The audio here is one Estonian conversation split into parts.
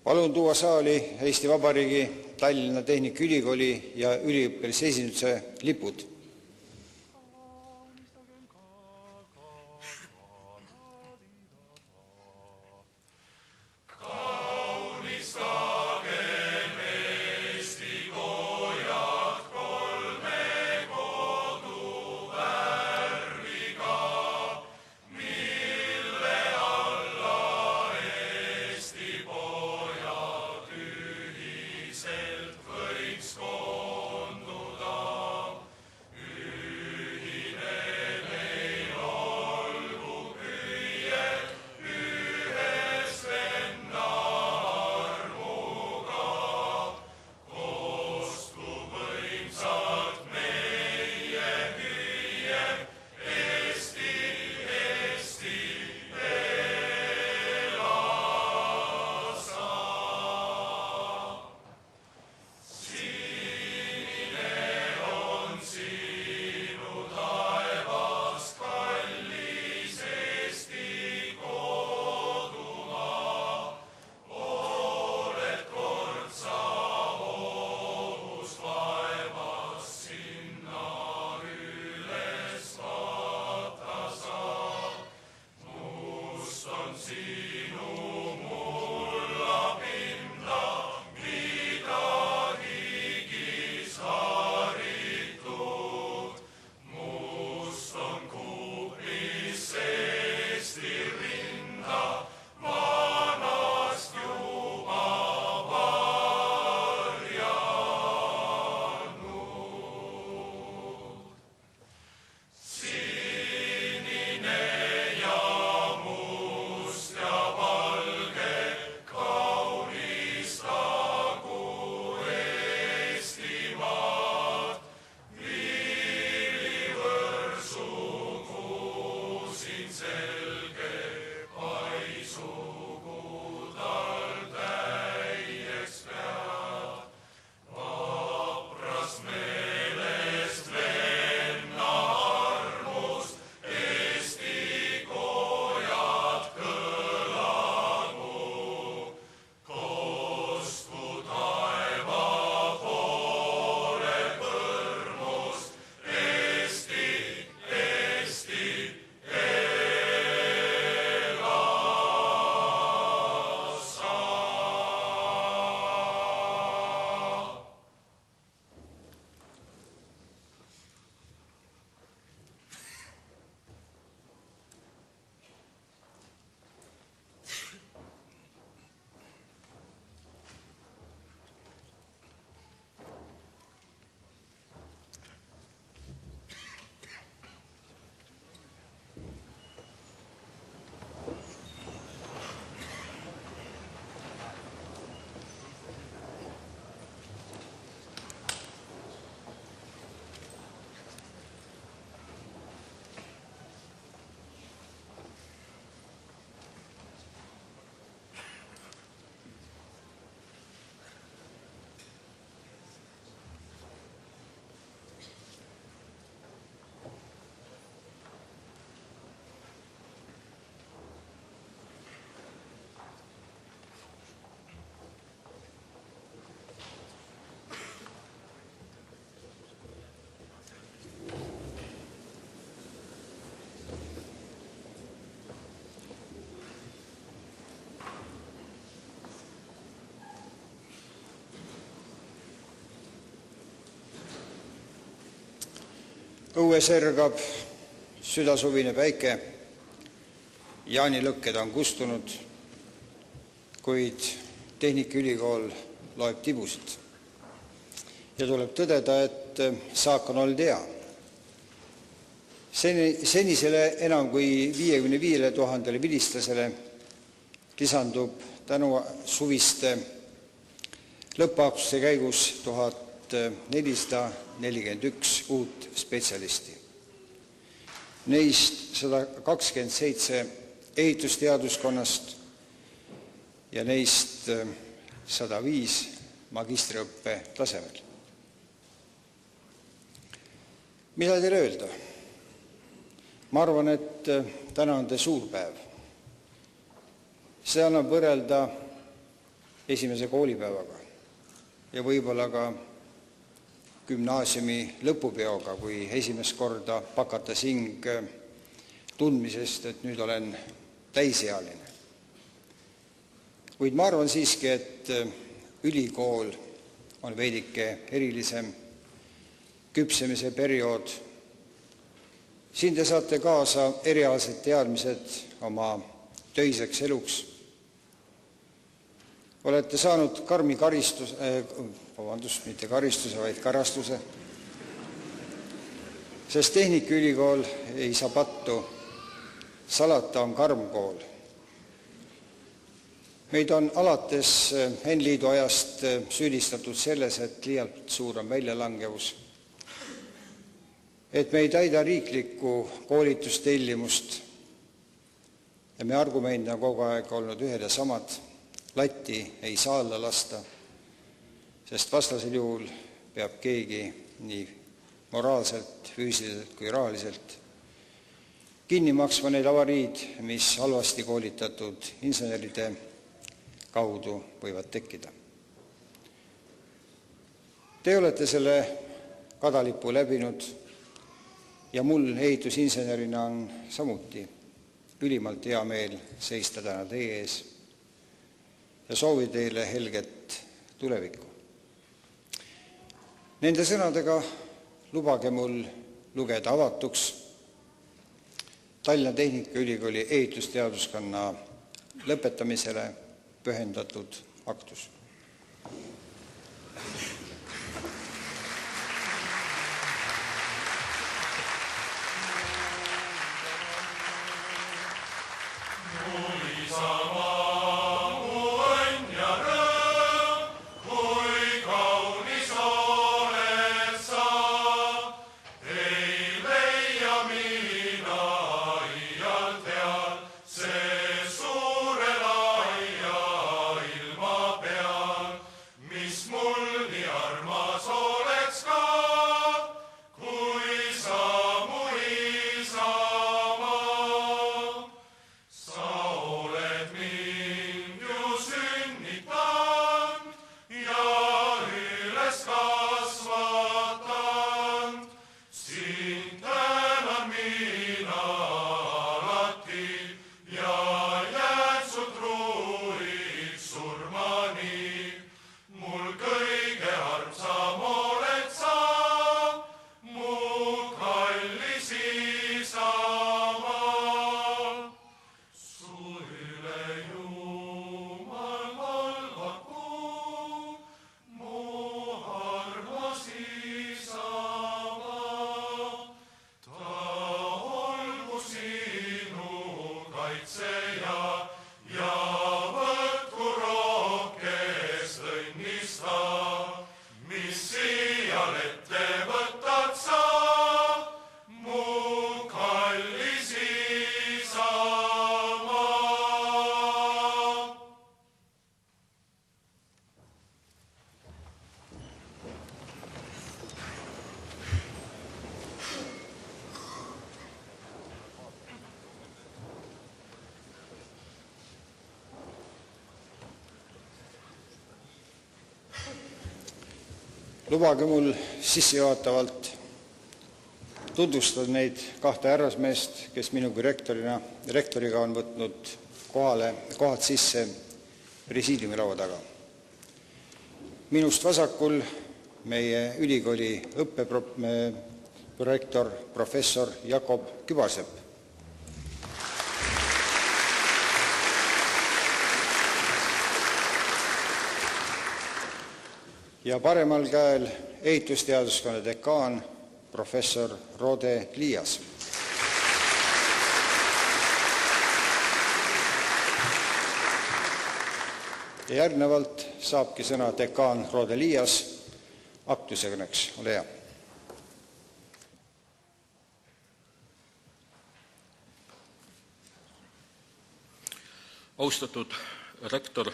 Palun tuua saali Eesti Vabariigi Tallinna Tehnikaülikooli ja üliõpilaste esinduse lipud. Sinine ja must ja Õues ergab südasuvine päike, jaanilõkked on kustunud, kuid Tehnikaülikool loeb tibusid. Ja tuleb tõdeda, et saak on olnud hea. Senisele enam kui 55 000 vilistlasele lisandub tänu suviste lõppaaktuste käigus 1441 uut spetsialisti. Neist 127 ehitusteaduskonnast ja neist 105 magistriõppe tasemel. Mida teile öelda? Ma arvan, et täna on suur päev. See annab võrrelda esimese koolipäevaga ja võib-olla ka gümnaasiumi lõpupeoga, kui esimest korda pakatas hing tundmisest, et nüüd olen täisealine. Kuid ma arvan siiski, et ülikool on veidike erilisem küpsemise periood. Siin te saate kaasa erialased teadmised oma töiseks eluks. Olete saanud karmi mitte karistuse, vaid karastuse, sest Tehnikaülikool ei saa pattu, salata on karm kool. Meid on alates N-liidu ajast süüdistatud selles, et liialt suur on väljalangevus, et me ei täida riiklikku koolitustellimust ja me argumendid on kogu aeg olnud ühed ja samad. Latti ei saa alla lasta, sest vastasel juhul peab keegi nii moraalselt, füüsiliselt kui rahaliselt kinni maksma need avariid, mis halvasti koolitatud inseneride kaudu võivad tekkida. Te olete selle kadalipu läbinud ja mul ehitusinsenerina on samuti ülimalt hea meel seista täna teie ees ja soovi teile helget tulevikku. Nende sõnadega lubage mul lugeda avatuks Tallinna Tehnikaülikooli ehitusteaduskonna lõpetamisele pühendatud aktus. Lubage mul sissejuhatavalt tutvustada neid kahte härrasmeest, kes minu kui rektoriga on võtnud kohad sisse presiidiumi laua taga. Minust vasakul meie ülikooli prorektor professor Jakob Kübarsepp. Ja paremal käel ehitusteaduskonna dekaan professor Rode Liias. Ja järgnevalt saabki sõna dekaan Rode Liias aktusõnaks. Ole hea. Austatud rektor,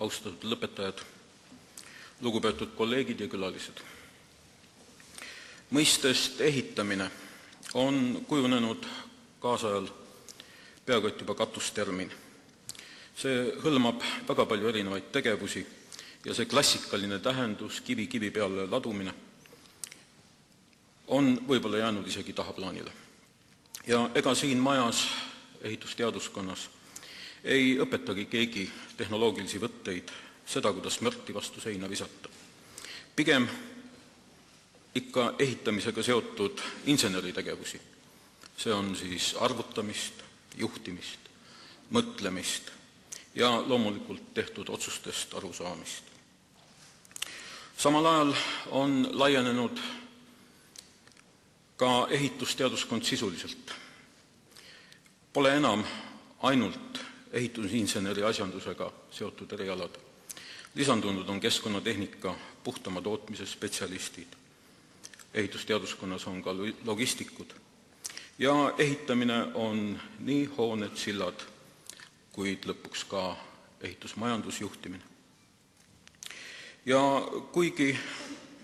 austatud lõpetajad, lugupeetud kolleegid ja külalised. Mõistest ehitamine on kujunenud kaasajal peaaegu et juba katustermin. See hõlmab väga palju erinevaid tegevusi ja see klassikaline tähendus kivi peale ladumine on võib-olla jäänud isegi tahaplaanile. Ja ega siin majas ehitusteaduskonnas ei õpetagi keegi tehnoloogilisi võtteid, seda, kuidas mörti vastu seina visata. Pigem ikka ehitamisega seotud inseneritegevusi. See on siis arvutamist, juhtimist, mõtlemist ja loomulikult tehtud otsustest arusaamist. Samal ajal on laienenud ka ehitusteaduskond sisuliselt. Pole enam ainult ehitusinseneri asjandusega seotud erialad. Lisandunud on keskkonnatehnika, puhtama tootmise spetsialistid. Ehitusteaduskonnas on ka logistikud. Ja ehitamine on nii hooned, sillad, kuid lõpuks ka ehitusmajandusjuhtimine. Ja kuigi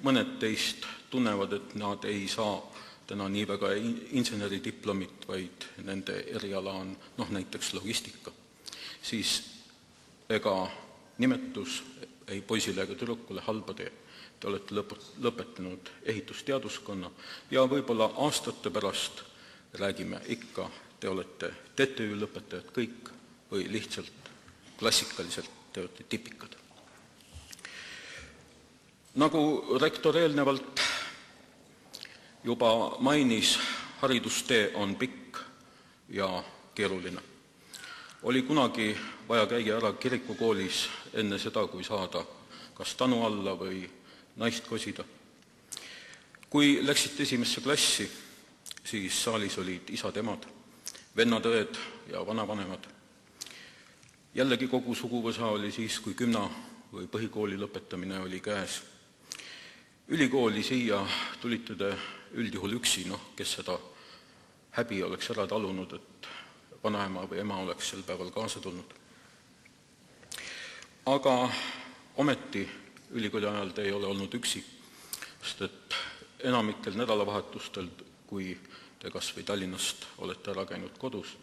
mõned teist tunnevad, et nad ei saa täna nii väga inseneridiplomit, vaid nende eriala on näiteks logistika, siis ega nimetus ei poisile ega tüdrukule halba tee. Te olete lõpetanud ehitusteaduskonna ja võib-olla aastate pärast räägime ikka, te olete TTÜ lõpetajad kõik või lihtsalt klassikaliselt te olete tipikad. Nagu rektor eelnevalt juba mainis, haridustee on pikk ja keeruline. Oli kunagi vaja käia ära kirikukoolis enne seda, kui saada kas tanu alla või naist kosida. Kui läksite esimesse klassi, siis saalis olid isad-emad, vennad-õed ja vanavanemad. Jällegi kogu suguvõsa oli siis, kui gümna või põhikooli lõpetamine oli käes. Ülikooli siia tulite te üldjuhul üksi, kes seda häbi oleks ära talunud, et vanaema või ema oleks sel päeval kaasa tulnud. Aga ometi ülikooli ajal te ei ole olnud üksi, sest et enamikel nädalavahetustel, kui te kas või Tallinnast olete ära käinud kodus,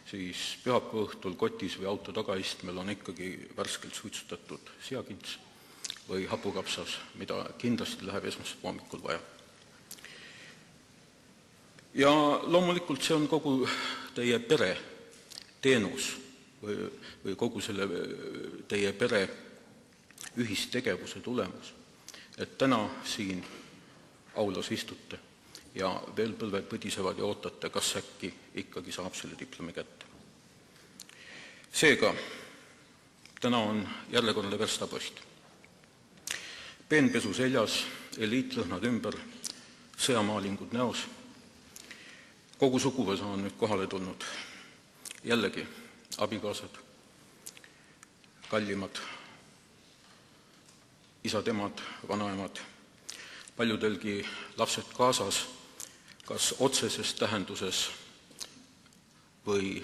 siis pühapäeva õhtul kotis või auto tagaistmel on ikkagi värskelt suitsutatud seakints või hapukapsas, mida kindlasti läheb esmaspäeva hommikul vaja. Ja loomulikult see on kogu teie pere teenus või kogu selle teie pere ühistegevuse tulemus, et täna siin aulas istute ja veel põlved põdisevad ja ootate, kas äkki ikkagi saab selle diplomi kätte. Seega, täna on järjekordne verstapost. Peenpesu seljas, eliitlõhnad ümber, sõjamaalingud näos. Kogu suguvõsa on nüüd kohale tulnud. Jällegi, abikaasad, kallimad, isad-emad, vanaemad, paljudelgi lapsed kaasas, kas otseses tähenduses või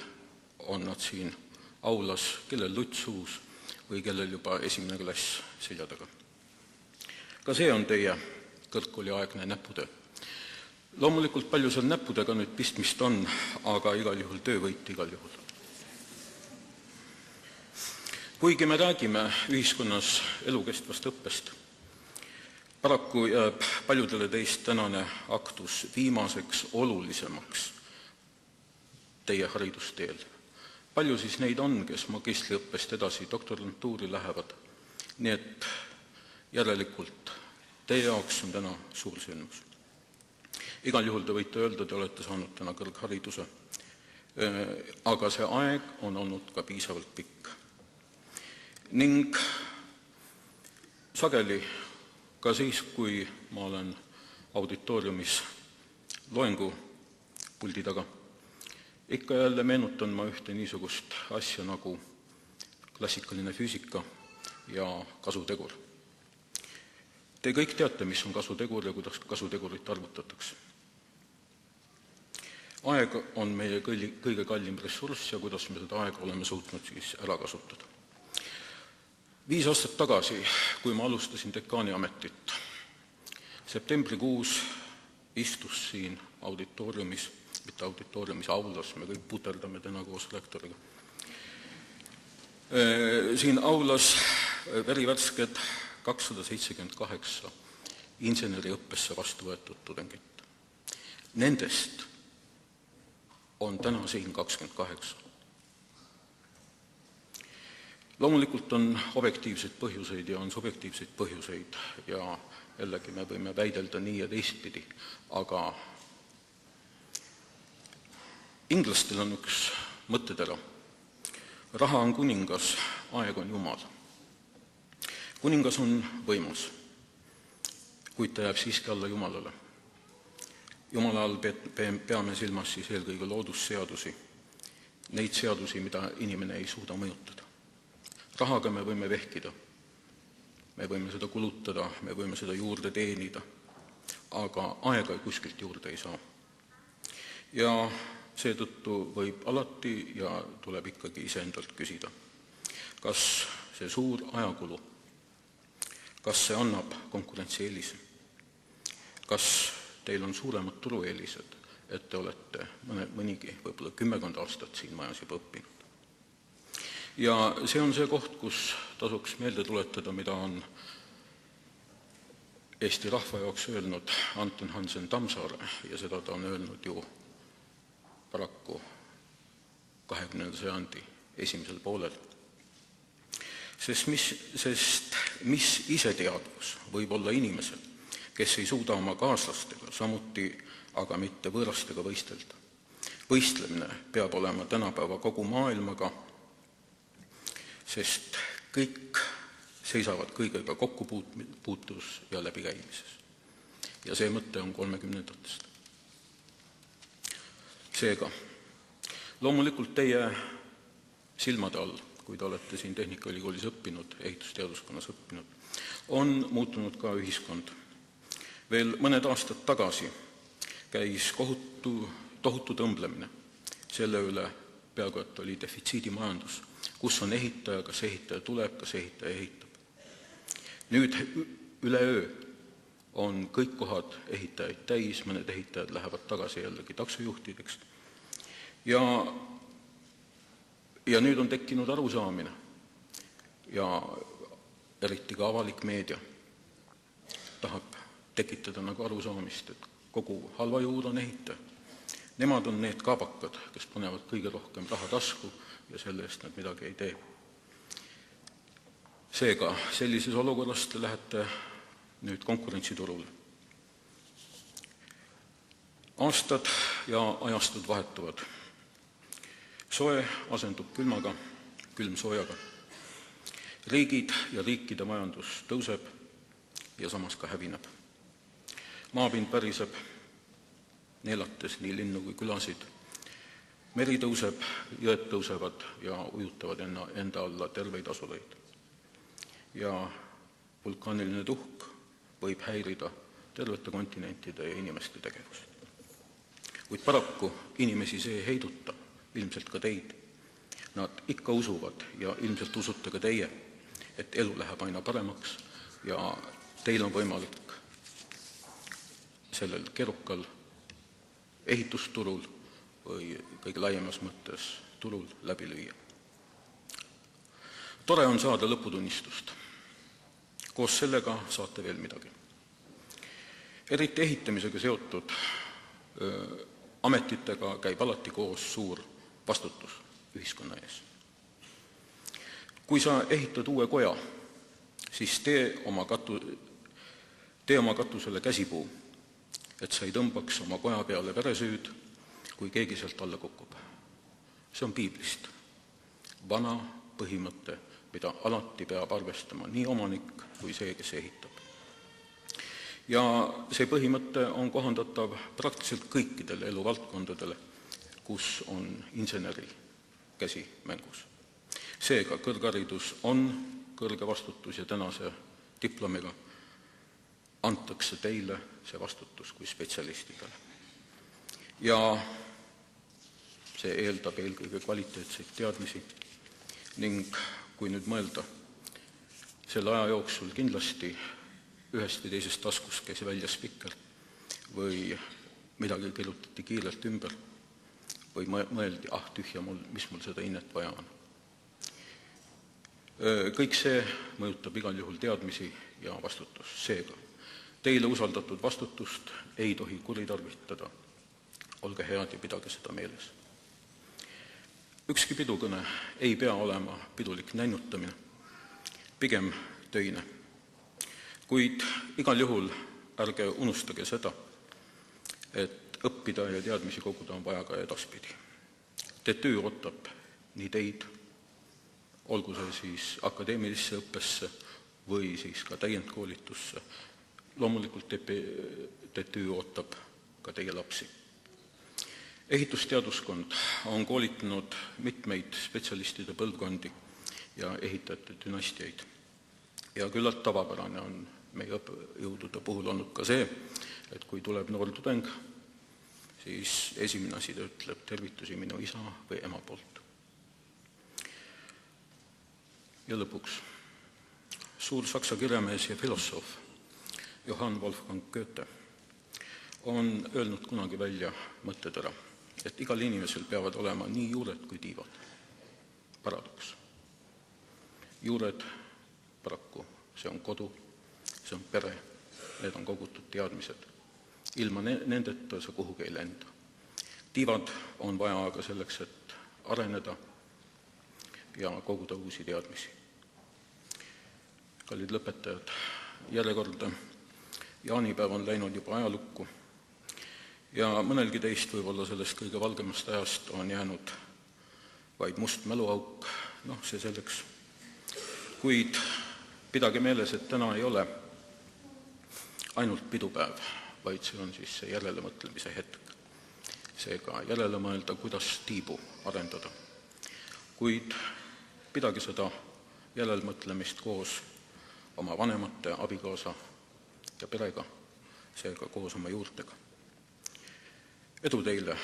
on nad siin aulas, kellel lutsuus või kellel juba esimene klass selja taga. Ka see on teie kõrgkooliaegne näputöö. Loomulikult palju seal näppudega nüüd pistmist on, aga igal juhul töövõit igal juhul. Kuigi me räägime ühiskonnas elukestvast õppest, paraku jääb paljudele teist tänane aktus viimaseks olulisemaks teie haridusteel. Palju siis neid on, kes magistriõppest edasi doktorantuuri lähevad, nii et järelikult teie jaoks on täna suur sündmus. Igal juhul te võite öelda, te olete saanud täna kõrghariduse, aga see aeg on olnud ka piisavalt pikk. Ning sageli, ka siis, kui ma olen auditooriumis loengu puldi taga, ikka jälle meenutan ma ühte niisugust asja nagu klassikaline füüsika ja kasutegur. Te kõik teate, mis on kasutegur ja kuidas kasutegurit arvutatakse. Aeg on meie kõige kallim ressurss ja kuidas me seda aega oleme suutnud siis ära kasutada. 5 aastat tagasi, kui ma alustasin dekaani ametit, septembrikuus istus siin auditooriumis, mitte auditooriumis, aulas, me kõik puterdame täna koos rektoriga. Siin aulas verivärsked 278 inseneriõppesse vastu võetud tudengit. Nendest on täna siin 28. Loomulikult on objektiivseid põhjuseid ja on subjektiivseid põhjuseid ja jällegi me võime väidelda nii ja teistpidi, aga inglastel on üks mõttetera. Raha on kuningas, aeg on Jumal. Kuningas on võimas, kuid ta jääb siiski alla Jumalale. Jumala all peame silmas siis eelkõige loodusseadusi, neid seadusi, mida inimene ei suuda mõjutada. Rahaga me võime vehkida, me võime seda kulutada, me võime seda juurde teenida, aga aega kuskilt juurde ei saa. Ja seetõttu võib alati ja tuleb ikkagi iseendalt küsida, kas see suur ajakulu, kas see annab konkurentsieelise, kas teil on suuremad turueelised, et te olete mõnigi, võib-olla 10 aastat siin majas juba õppinud. Ja see on see koht, kus tasuks meelde tuletada, mida on Eesti rahva jaoks öelnud Anton Hansen Tammsaare ja seda ta on öelnud ju paraku 20. sajandi esimesel poolel. Sest mis iseteadvus võib olla inimesel, kes ei suuda oma kaaslastega, samuti aga mitte võõrastega võistelda. Võistlemine peab olema tänapäeva kogu maailmaga, sest kõik seisavad kõigega kokkupuutus ja läbikäimises. Ja see mõte on 30-ndatest. Seega, loomulikult teie silmade all, kui te olete siin Tehnikaülikoolis õppinud, ehitusteaduskonnas õppinud, on muutunud ka ühiskond. Veel mõned aastad tagasi käis tohutu tõmblemine selle üle, peaaegu et oli defitsiidimajandus, kus on ehitaja, kas ehitaja tuleb, kas ehitaja ehitab. Nüüd üleöö on kõik kohad ehitajaid täis, mõned ehitajad lähevad tagasi jällegi taksojuhtideks. Ja nüüd on tekkinud arusaamine ja eriti ka avalik meedia tahab tekitada nagu arusaamist, et kogu halva juur on ehitaja. Nemad on need kaabakad, kes panevad kõige rohkem raha tasku ja selle eest nad midagi ei tee. Seega, sellises olukorras te lähete nüüd konkurentsiturule. Aastad ja ajastud vahetuvad. Soe asendub külmaga, külm soojaga. Riigid ja riikide majandus tõuseb ja samas ka hävineb. Maapind päriseb, neelates nii linnu kui külasid. Meri tõuseb, jõed tõusevad ja ujutavad enda alla terveid asuleid. Ja vulkaaniline tuhk võib häirida tervete kontinentide ja inimeste tegevust. Kuid paraku inimesi see ei heiduta, ilmselt ka teid. Nad ikka usuvad ja ilmselt usute ka teie, et elu läheb aina paremaks ja teil on võimalik sellel kerukal ehitusturul või kõige laiemas mõttes turul läbi lüüa. Tore on saada lõputunnistust. Koos sellega saate veel midagi. Eriti ehitamisega seotud ametitega käib alati koos suur vastutus ühiskonna ees. Kui sa ehitad uue koja, siis tee oma katusele käsipuu et sa ei tõmbaks oma koja peale veresüüd, kui keegi sealt alla kukub. See on piiblist. Vana põhimõte, mida alati peab arvestama nii omanik kui see, kes ehitab. Ja see põhimõte on kohandatav praktiliselt kõikidele eluvaldkondadele, kus on inseneri käsi mängus. Seega kõrgharidus on kõrge vastutus ja tänase diplomiga antakse teile see vastutus kui spetsialistidele. Ja see eeldab eelkõige kvaliteetseid teadmisi ning kui nüüd mõelda, selle aja jooksul kindlasti ühest või teisest taskust käis välja spikker või midagi kirjutati kiirelt ümber või mõeldi, tühja mul, mis mul seda innet vaja on. Kõik see mõjutab igal juhul teadmisi ja vastutust. Seega, teile usaldatud vastutust ei tohi kuritarvitada. Olge head ja pidage seda meeles. Ükski pidukõne ei pea olema pidulik näinutamine, pigem töine. Kuid igal juhul ärge unustage seda, et õppida ja teadmisi koguda on vaja ka edaspidi. TTÜ ootab nii teid, olgu see siis akadeemilisse õppesse või siis ka täiendkoolitusse. Loomulikult TTÜ ootab ka teie lapsi. Ehitusteaduskond on koolitanud mitmeid spetsialistide põlvkondi ja ehitajate dünastiaid. Ja küllalt tavapärane on meie õppejõudude puhul olnud ka see, et kui tuleb noor tudeng, siis esimene asi ta ütleb tervitusi minu isa või ema poolt. Ja lõpuks, suur saksa kirjamees ja filosoof Johann Wolfgang Goethe on öelnud kunagi välja mõttetera, et igal inimesel peavad olema nii juured kui tiivad. Paradoks. Juured, paraku, see on kodu, see on pere, need on kogutud teadmised. Ilma nendeta sa kuhugi ei lenda. Tiivad on vaja aga selleks, et areneda ja koguda uusi teadmisi. Kallid lõpetajad, järjekorda jaanipäev on läinud juba ajalukku ja mõnelgi teist võib-olla sellest kõige valgemast ajast on jäänud vaid must mäluauk, see selleks. Kuid pidage meeles, et täna ei ole ainult pidupäev, vaid see on siis see järelemõtlemise hetk. Seega järele mõelda, kuidas tiibu arendada. Kuid pidage seda järelmõtlemist koos oma vanemate, abikaasa ja perega, seega koos oma juurtega. Edu teile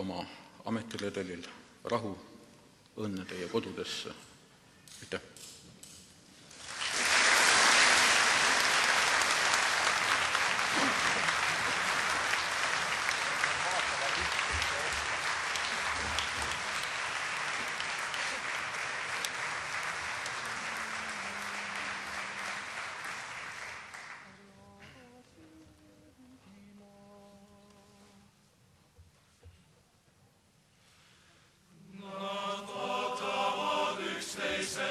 oma ametiredelil, rahu, õnne teie kodudesse. Aitäh! Nad vaatavad üksteise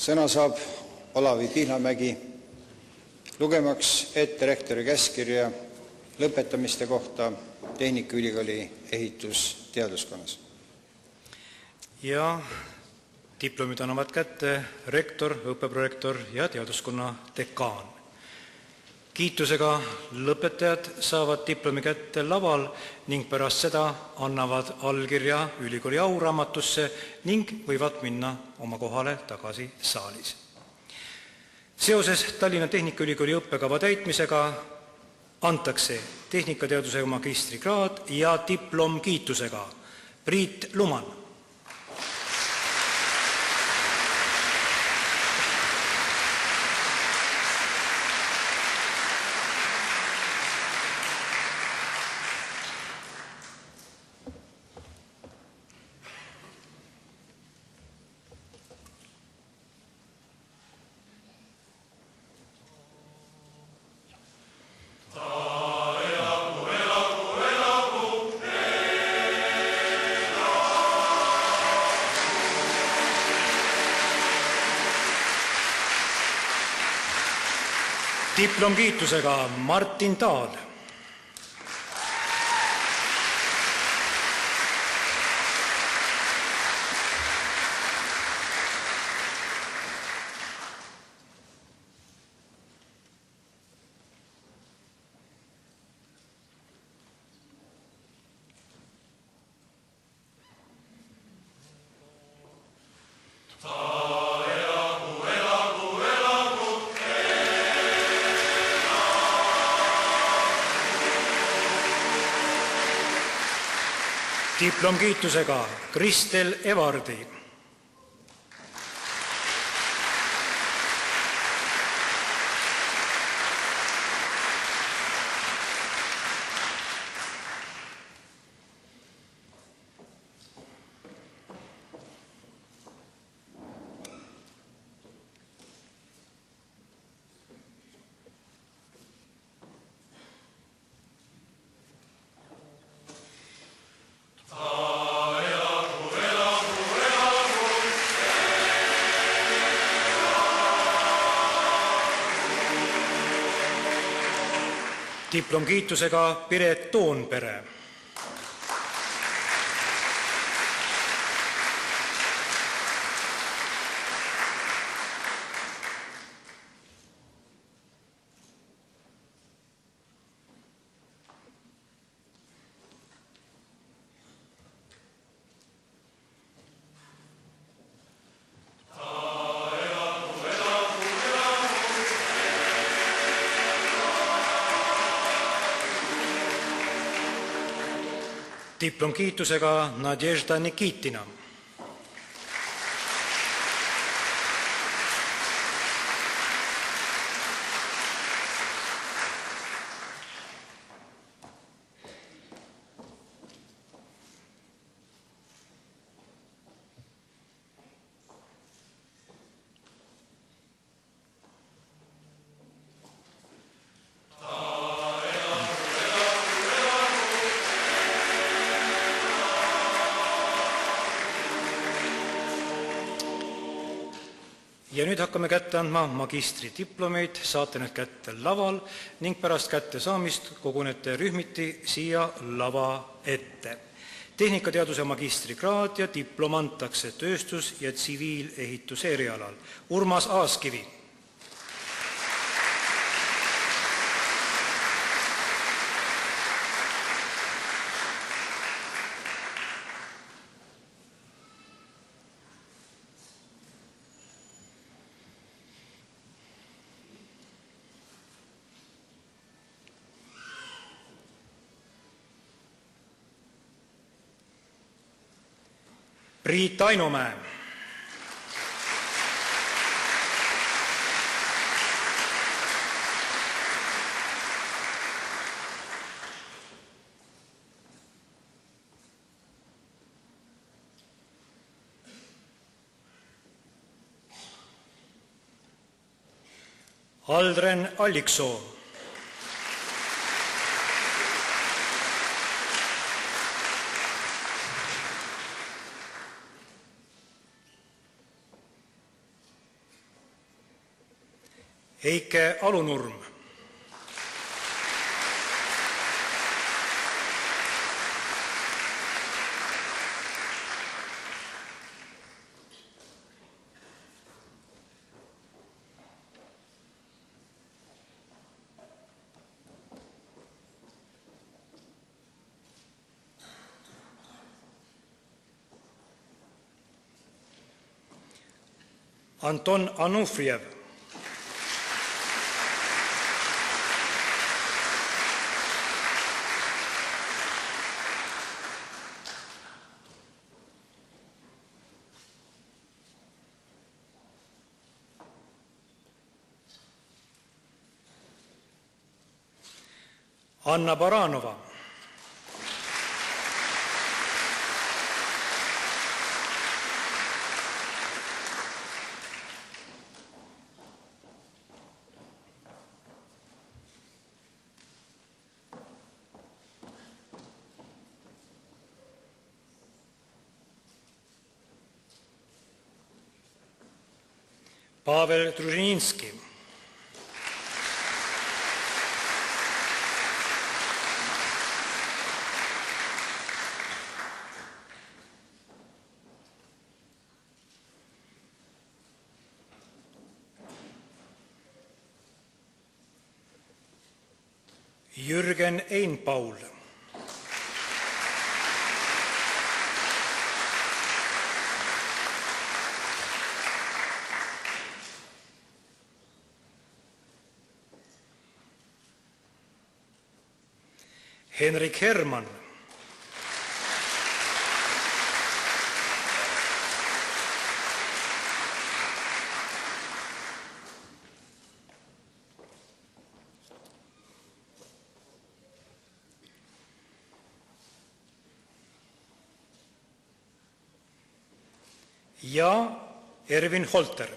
Sõna saab Olavi Pihlamägi, lugemaks ette rektori käskkirja lõpetamiste kohta Tehnikaülikooli ehitusteaduskonnas. Ja diplomid annavad kätte rektor, õppeprorektor ja teaduskonna dekaan. Kiitusega lõpetajad saavad diplomi kätte laval ning pärast seda annavad allkirja ülikooli auraamatusse ning võivad minna oma kohale tagasi saalis. Seoses Tallinna Tehnikaülikooli õppekava täitmisega antakse tehnikateaduse magistrikraad ja diplom kiitusega Priit Luman. Diplom kiitusega Martin Taal. Diplom kiitusega Kristel Evardi. Diplom kiitusega Piret Toonpere. Diplom kiitusega Nadježda Nikitina. Ja nüüd hakkame kätte andma magistridiplomeid, saate need kätte laval ning pärast kätte saamist kogunete rühmiti siia lava ette. Tehnikateaduse magistrikraad ja diplom antakse tööstus- ja tsiviilehituse erialal. Urmas Aaskivi. Priit Ainomäe. Aldren Alliksoo. Eike Alunurm, Anton Anufriev, Anna Baranova, Pavel Družininski, Jürgen Einpaul, Henrik Herman, ja Ervin Holter.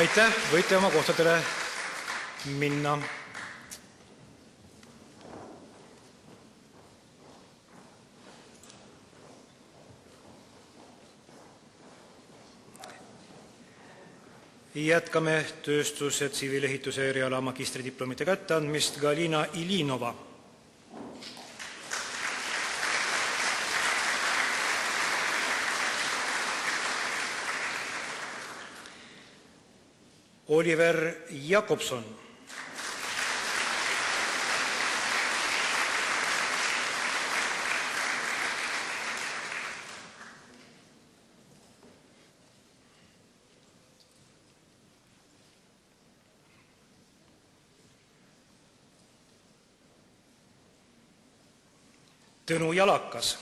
Aitäh, võite oma kohtadele minna. Jätkame tööstus- ja tsiviilehituse eriala magistridiplomite kätteandmist. Galina Ilinova. Oliver Jakobson. Tõnu Jalakas.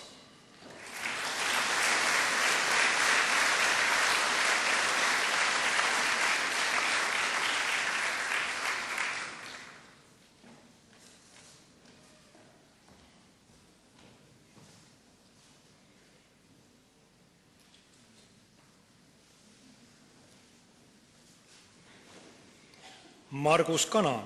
Margus Kana.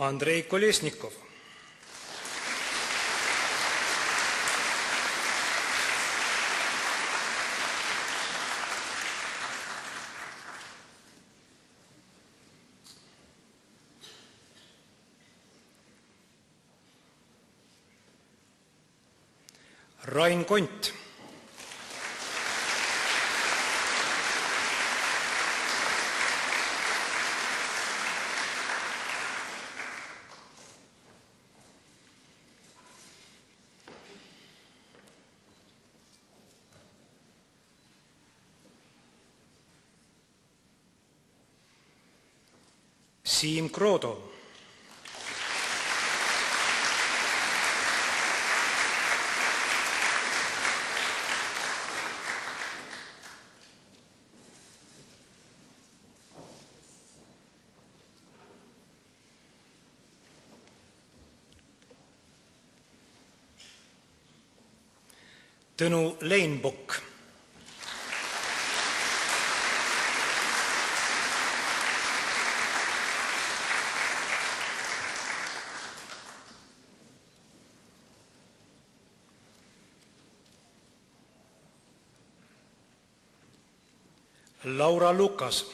Andrei Kolesnikov. Rain Kont. Siim Kroodo. Tõnu Leinbok. Laura Lukas.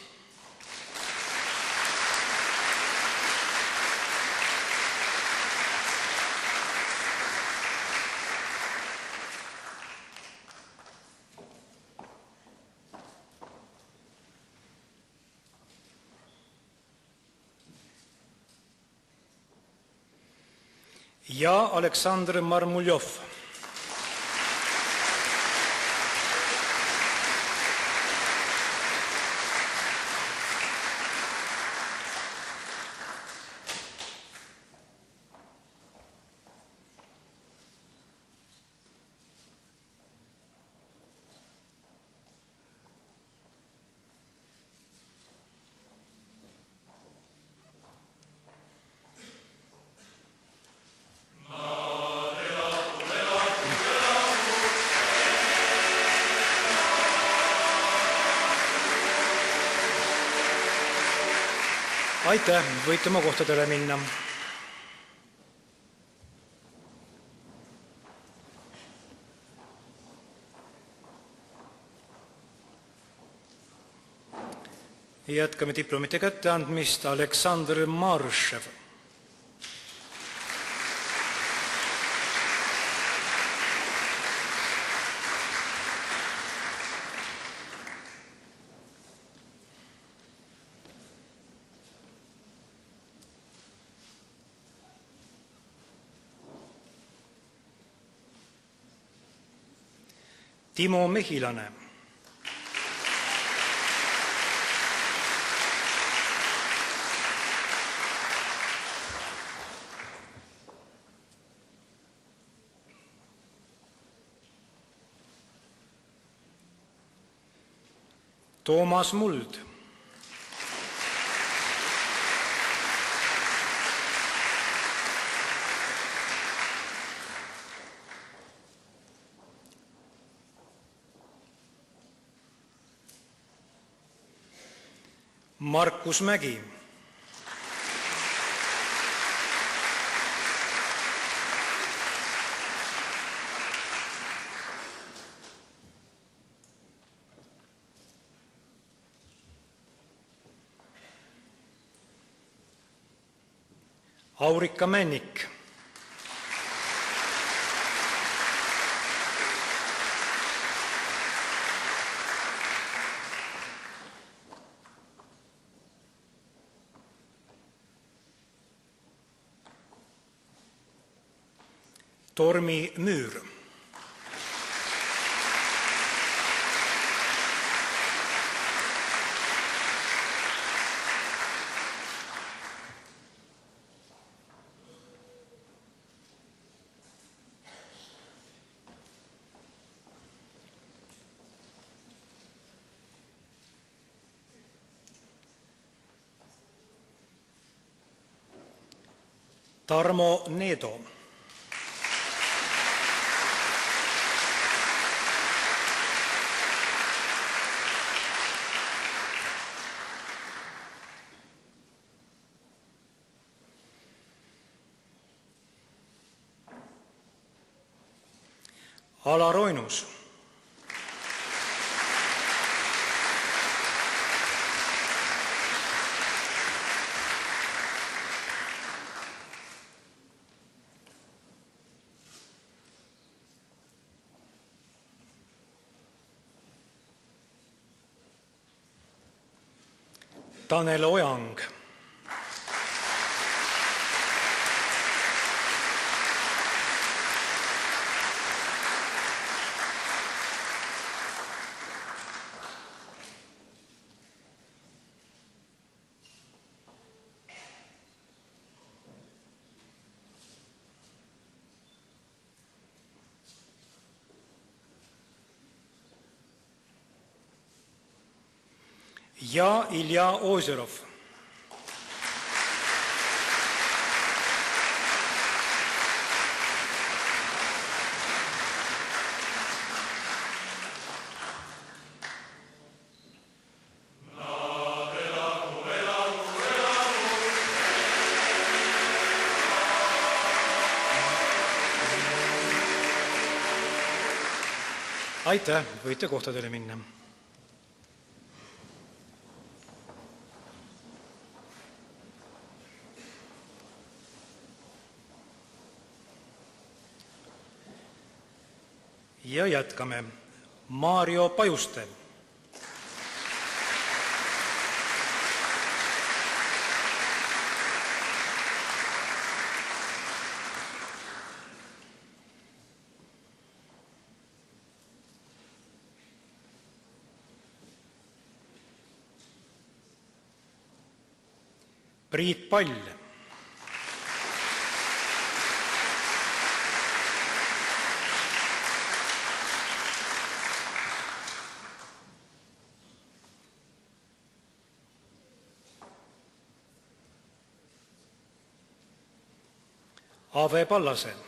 Ja Aleksandr Marmuljov. Aitäh, võite oma kohtadele minna. Jätkame diplomite kätteandmist. Aleksandr Maršev. Timo Mehilane. Toomas Muld. Markus Mägi. Aurika Männik. Tormi Müür. Tarmo Needo. Alar Oinus. Tanel Ojang. ja Ilja Ozerov. Aitäh, võite kohtadele minna. Ja jätkame. Maarjo Pajuste. Priit Pall. Ave Pallase.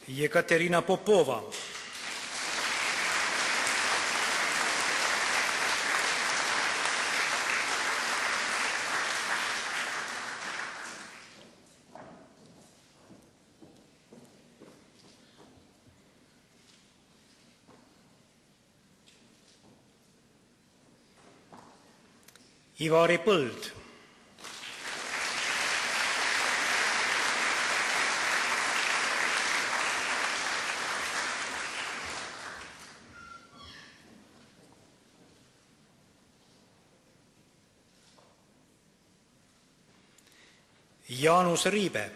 Ekaterina Popova. Ivari Põld. Jaanus Riibe.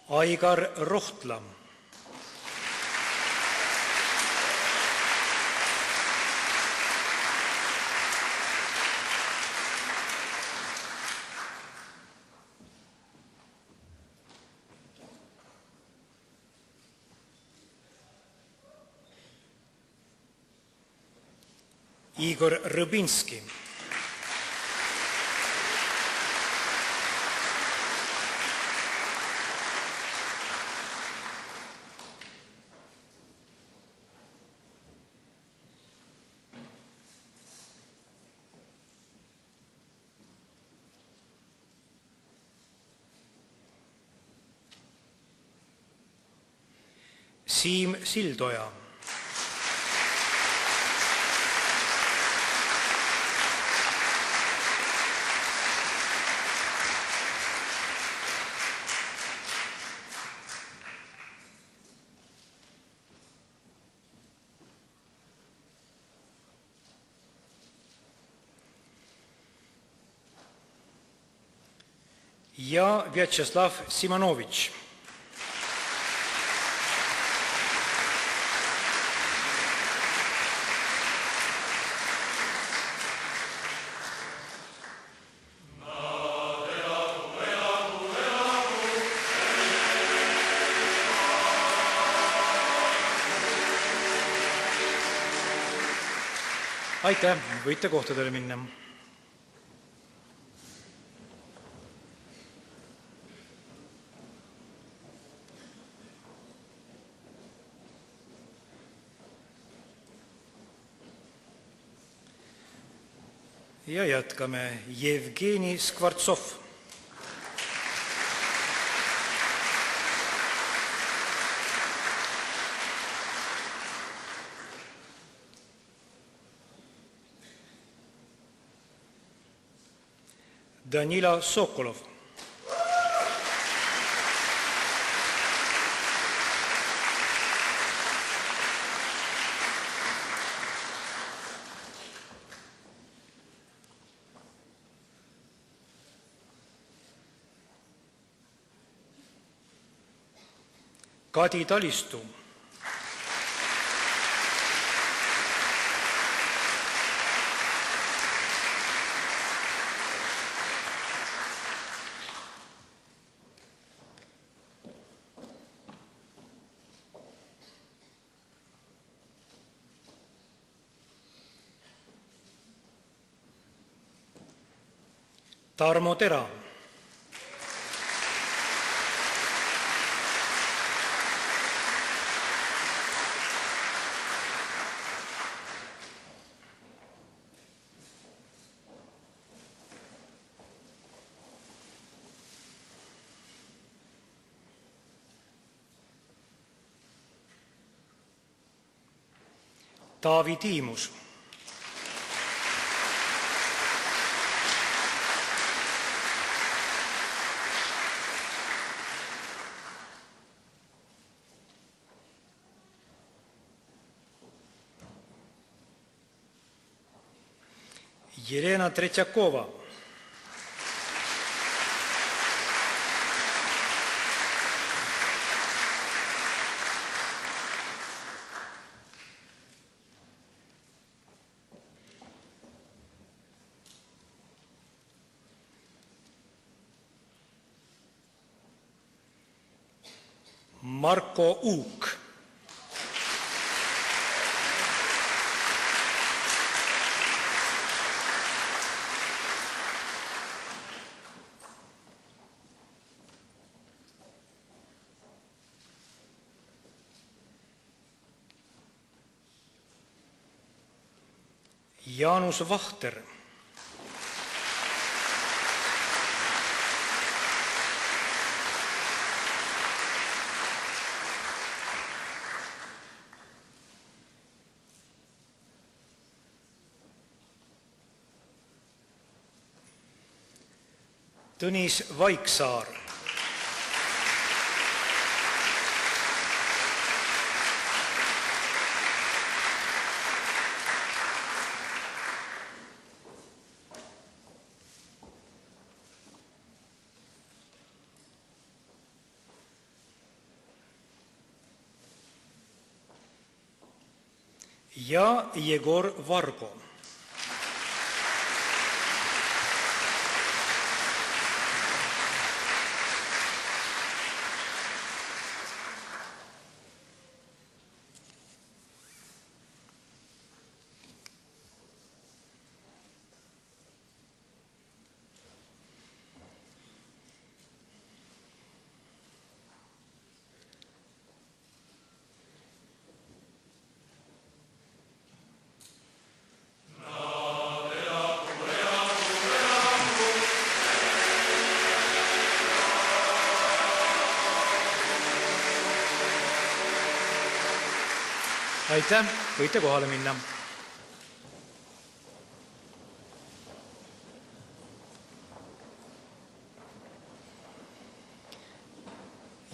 Aigar Rohtla. Igor Rybinski. Siim Sildoja. Ja Vjatšeslav Simonovič. Aitäh, võite kohtadele minna. Ja jätkame. Jevgeni Skvartsov. Danila Sokolov. Kadi Talistu. Tarmo Tera. Taavi Tiimus. Елена Третьякова. Marko Uuk. Jaanus Vahter. Tõnis Vaiksaar. Ja Jegor Vargo. Aitäh, võite kohale minna.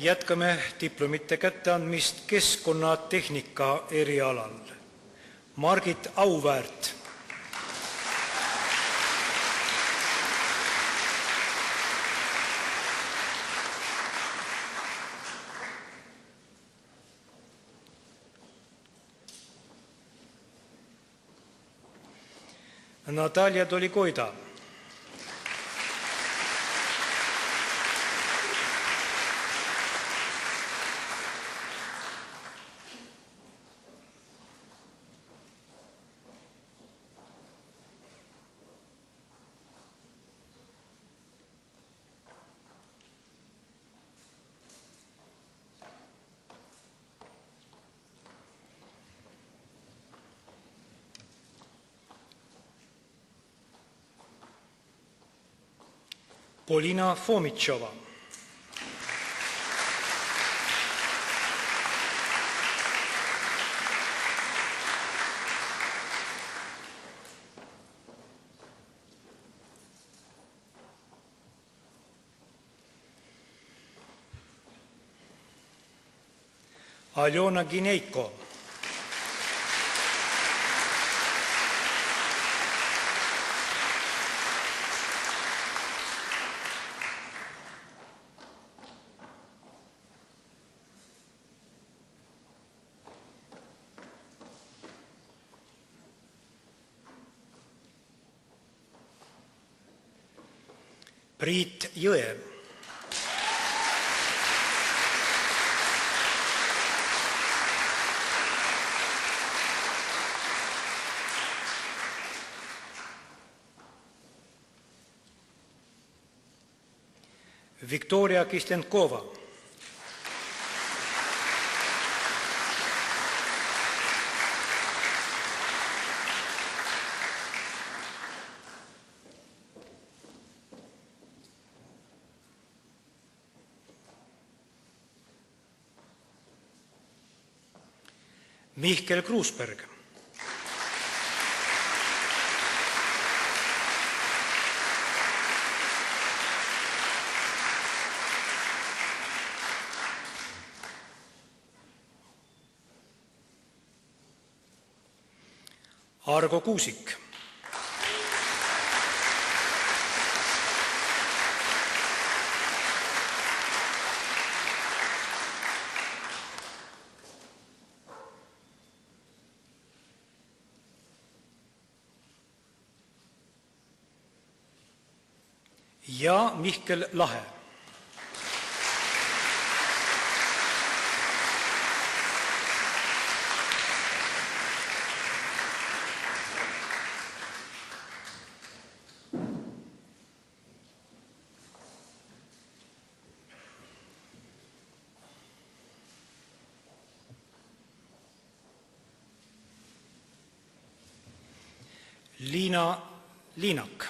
Jätkame diplomite kätteandmist keskkonnatehnika erialal. Margit Auväärt. Natalia Dolikoida. Polina Fomichova. Aljona Gineiko, Priit Jõe, Viktoria Kistenkova, Mihkel Kruusberg, Argo Kuusik, ja Mihkel Lahe. Liina Liinak,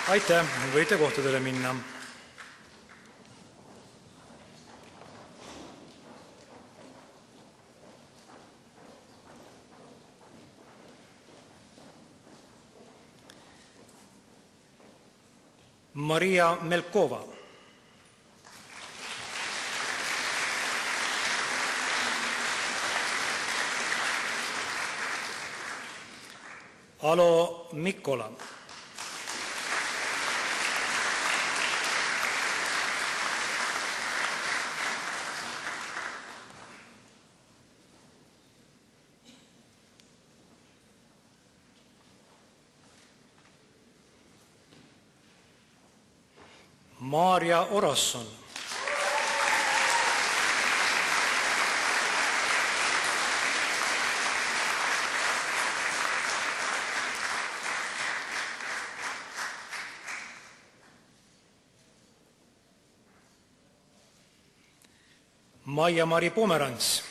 aitäh, võite kohtadele minna. Maria Melkova, Alo Mikkola, Maarja Orasson, Maia-Mari Pomerants,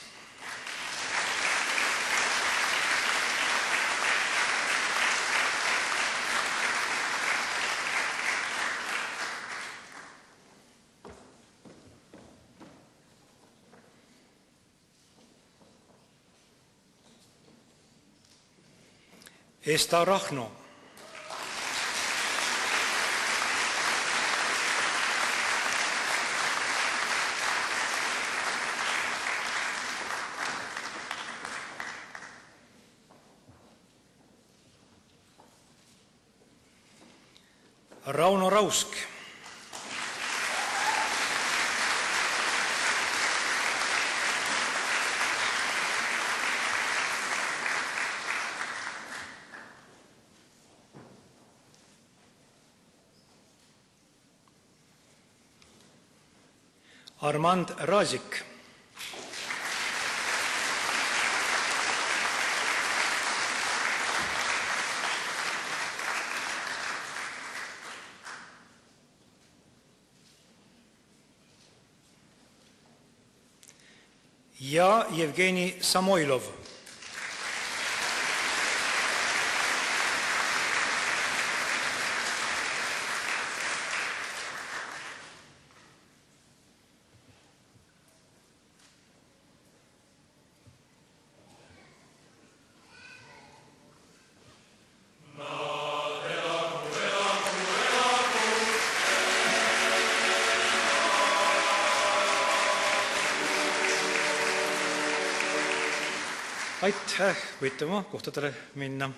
Esta Rahno, Rauno Rausk, Armand Razik, ja Jevgeni Samoilov. Aitäh, võite oma kohtadele minna.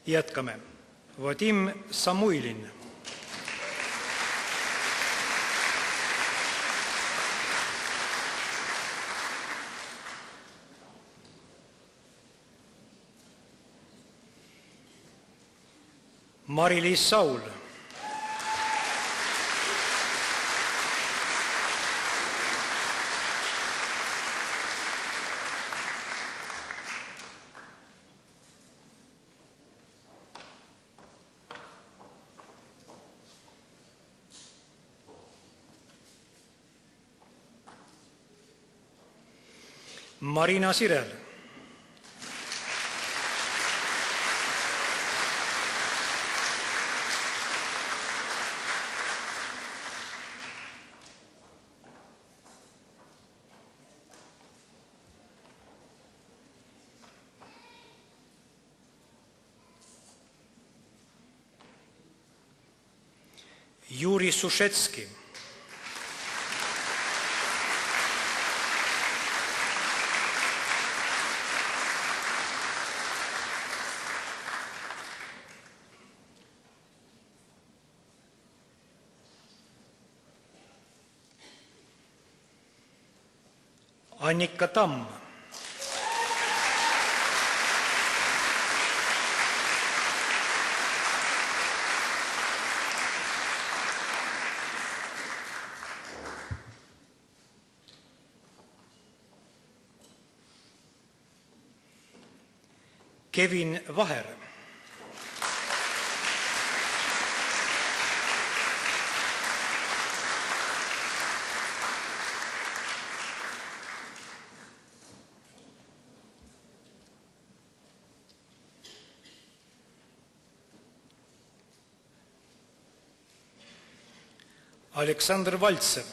Jätkame. Vadim Samuilin. Mari-Liis Saul. Marina Sirel. Juri Sušetski. Annika Tamm. Kevin Vaher. Aleksandr Valtsev.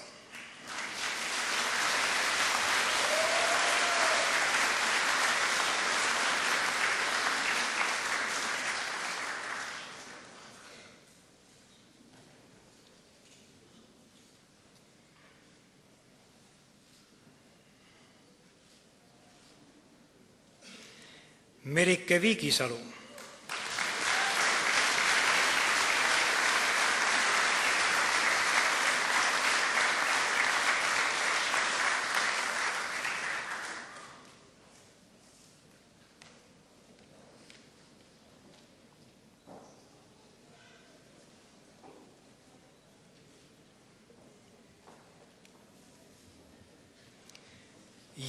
Merike Viigisalu.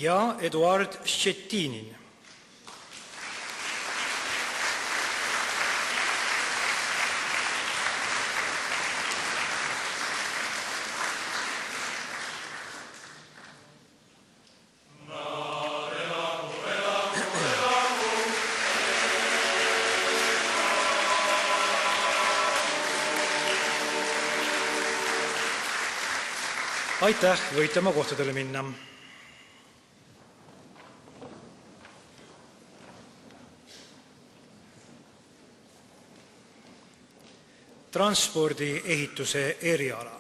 Ja Eduard Ščetinin. Aitäh, võite oma kohtadele minna. Transpordi ehituse eriala.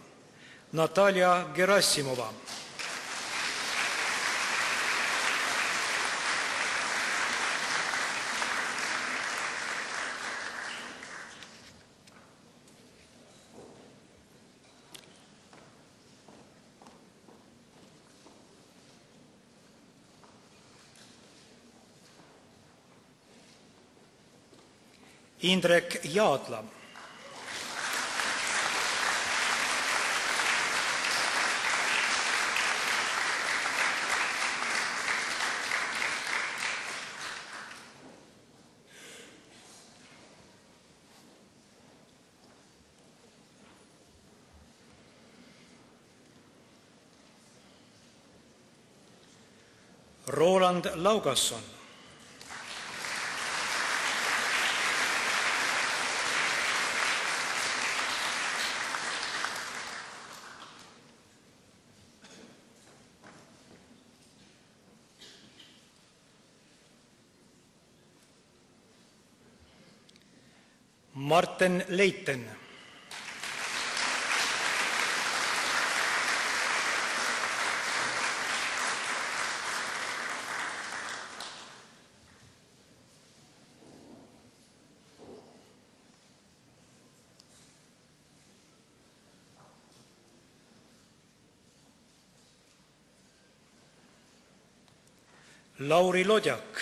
Natalja Gerassimova. Indrek Jaadla. Roland Laugasson, Marten Leiten, Lauri Lodjak,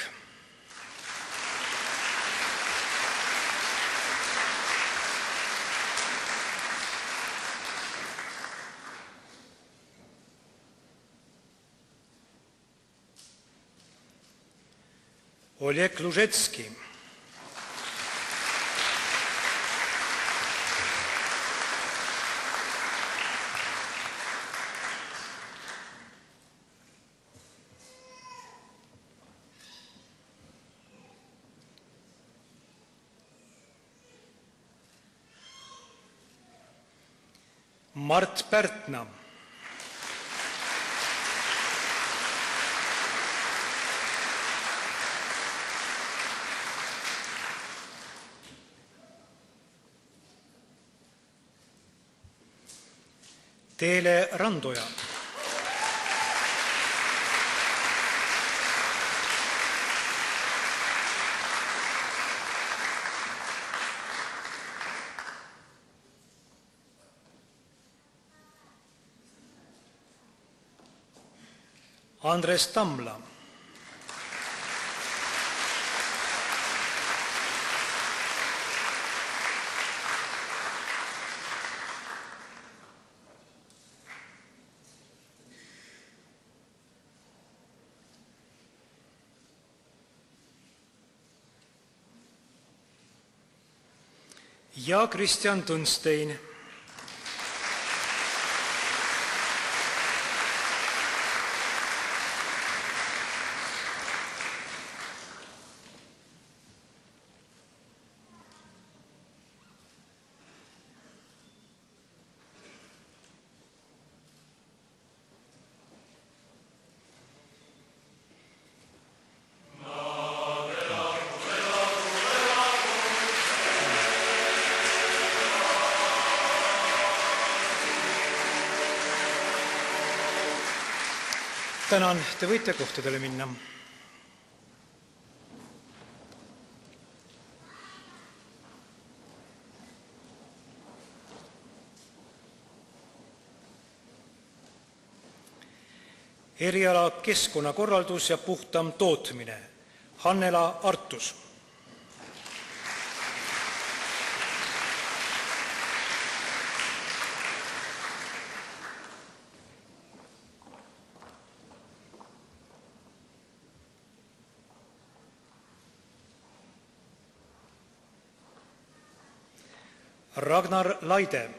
Oleg Lužetski, Mart Pärtna, Teele Randoja, Andres Tamla, ja Kristjan Tunstein, tänan, te võite kohtadele minna. Eriala keskkonnakorraldus ja puhtam tootmine, Hannela Artus. Ragnar Laide,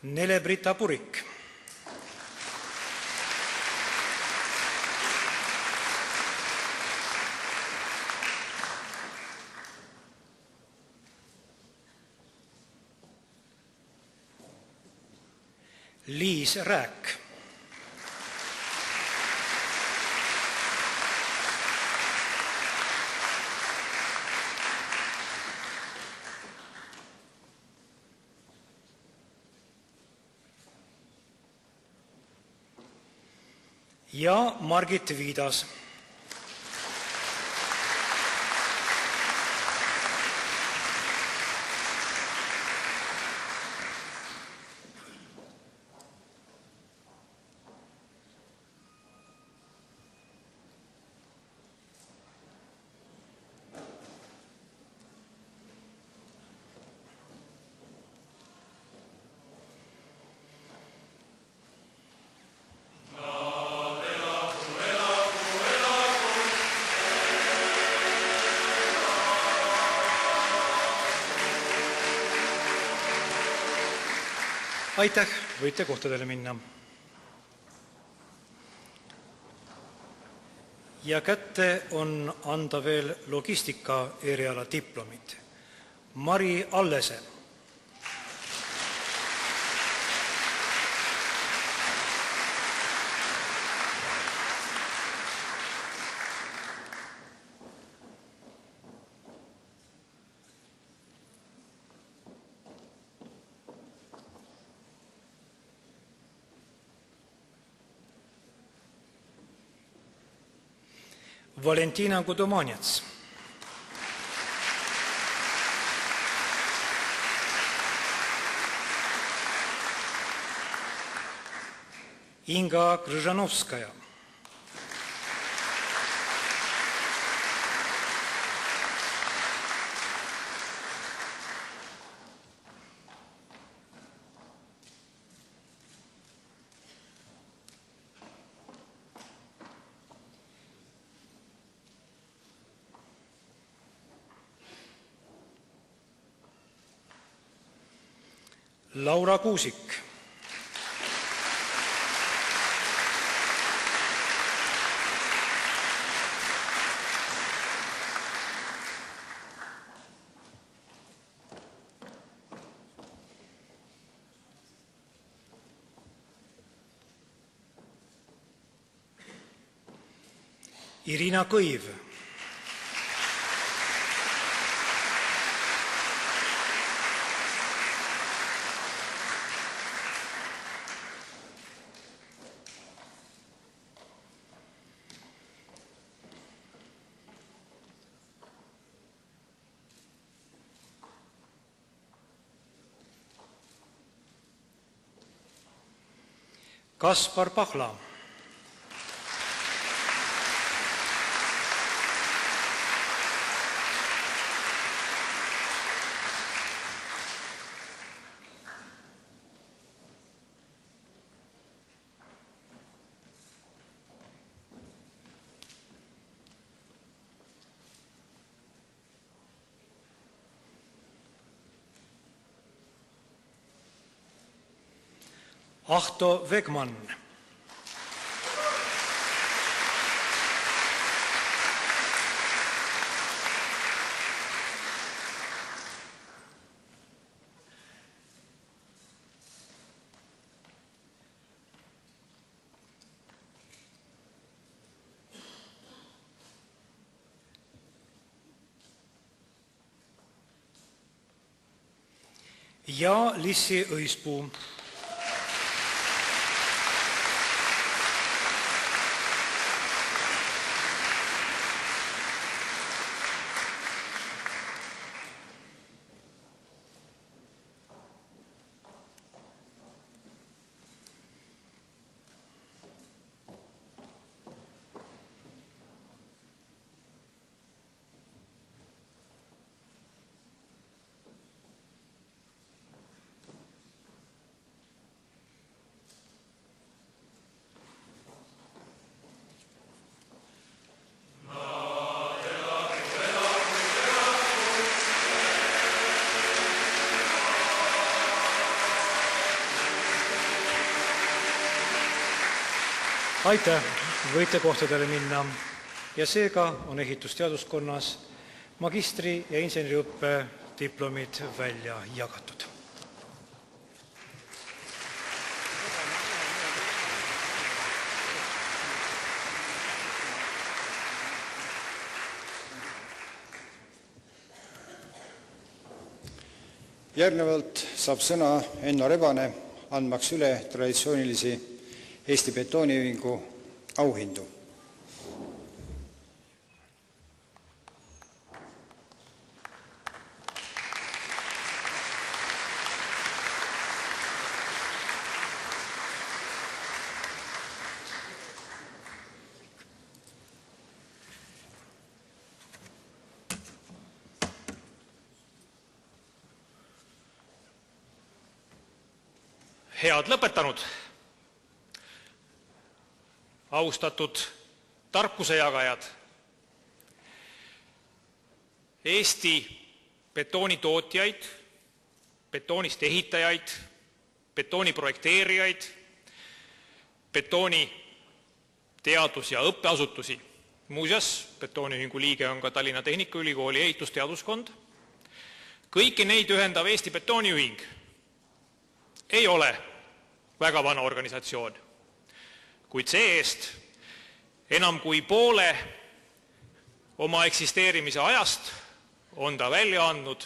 Nele-Brita Purik, Liis Rääk, ja Margit Viidas. Aitäh, võite kohtadele minna. Ja kätte on anda veel logistika eriala diplomid. Mari Allese. Valentina Gudomanets. Inga Kryžanovskaja. Laura Kuusik. Irina Kõiv. Kaspar Pahla. Ahto Vegman. Ja Lissi Õispuu. Aitäh, võite kohtadele minna ja seega on ehitusteaduskonnas magistri- ja inseneriõppe diplomid välja jagatud. Järgnevalt saab sõna Enno Rebane, andmaks üle traditsioonilisi Eesti Betooniühingu auhindu. Head lõpetanud, austatud tarkusejagajad, Eesti betoonitootjaid, betoonist ehitajaid, betooni projekteerijaid, betooni teadus- ja õppeasutusi. Muuseas, betooniühingu liige on ka Tallinna Tehnikaülikooli ehitusteaduskond. Kõiki neid ühendav Eesti Betooniühing ei ole väga vana organisatsioon, kuid see-eest enam kui poole oma eksisteerimise ajast on ta välja andnud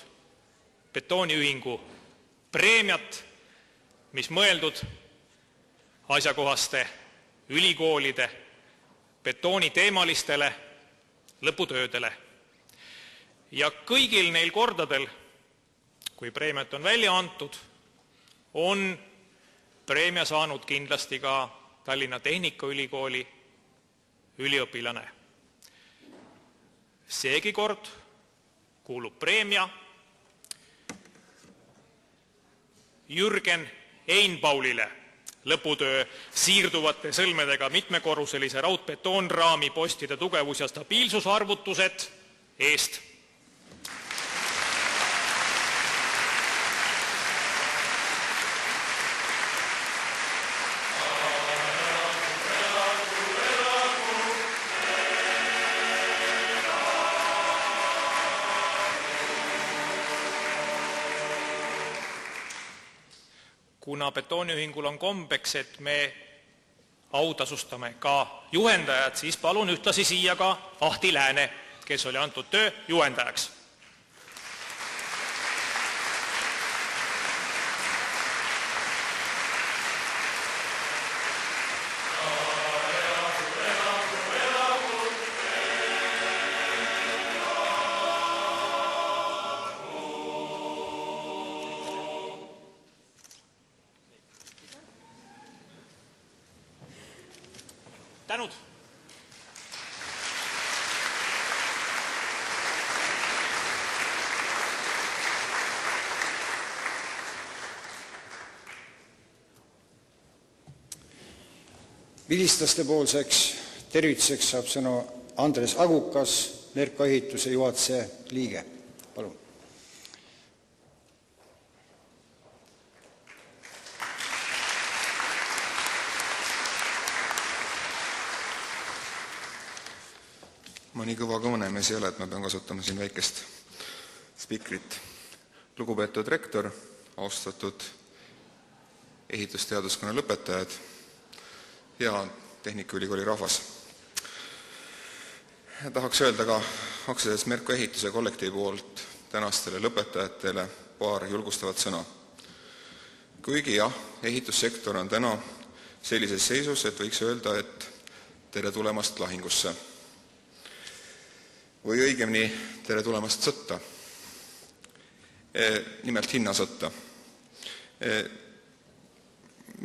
betooniühingu preemiat, mis mõeldud asjakohaste ülikoolide betooniteemalistele lõputöödele. Ja kõigil neil kordadel, kui preemiat on välja antud, on preemia saanud kindlasti ka Tallinna Tehnikaülikooli üliõpilane. Seegi kord kuulub preemia Jürgen Einpaulile lõputöö siirduvate sõlmedega mitmekorruselise raudbetoonraami postide tugevus- ja stabiilsusarvutused eest. Kuna betooniühingul on kombeks, et me autasustame ka juhendajad, siis palun ühtlasi siia ka Ahti Lääne, kes oli antud töö juhendajaks. Tänud! Vilistlaste poolseks tervituseks saab sõna Andres Agukas, Merko ehituse juhatuse liige. Palun. Ma nii kõva kõnemees ei ole, et ma pean kasutama siin väikest spikrit. Lugupeetud rektor, austatud ehitusteaduskonna lõpetajad ja Tehnikaülikooli rahvas. Tahaks öelda ka aktsiaselts Merko ehituse kollektiivi poolt tänastele lõpetajatele paar julgustavat sõna. Kuigi jah, ehitussektor on täna sellises seisus, et võiks öelda, et tere tulemast lahingusse. Või õigemini tere tulemast sõtta, nimelt hinnasõtta,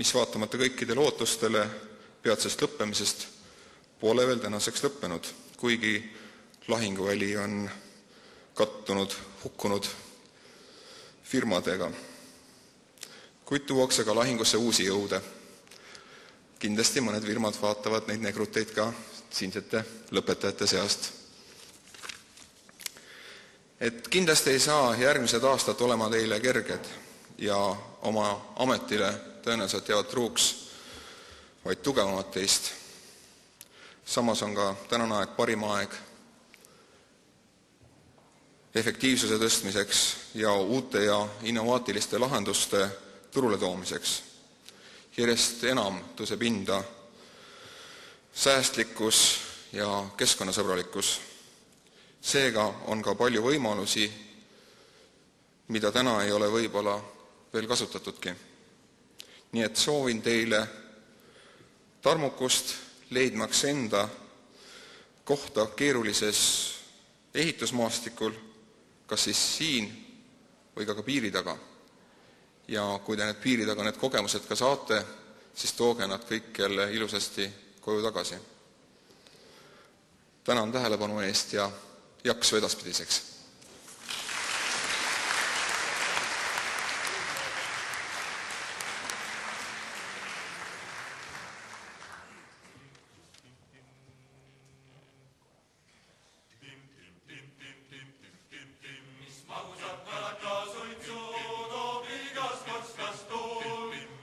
mis vaatamata kõikidele ootustele peatsest lõppemisest pole veel tänaseks lõppenud, kuigi lahinguväli on kattunud, hukkunud firmadega. Kuid tuuakse ka lahingusse uusi jõude. Kindlasti mõned firmad vaatavad neid negruteid ka siinsete lõpetajate seast. Et kindlasti ei saa järgmised aastad olema teile kerged ja oma ametile tõenäoliselt jäävad truuks vaid tugevamad teist. Samas on ka tänane aeg parim aeg efektiivsuse tõstmiseks ja uute ja innovaatiliste lahenduste turule toomiseks. Järjest enam tõuseb hinda säästlikkus ja keskkonnasõbralikkus. Seega on ka palju võimalusi, mida täna ei ole võib-olla veel kasutatudki. Nii et soovin teile tarmukust leidmaks enda kohta keerulises ehitusmaastikul, kas siis siin või ka piiri taga. Ja kui te need piiri taga need kogemused ka saate, siis tooge nad kõik jälle ilusasti koju tagasi. Tänan tähelepanu eest ja jaksu edaspidiseks. Mis magusad kalad kaasuid suudub, igas korskas tuul.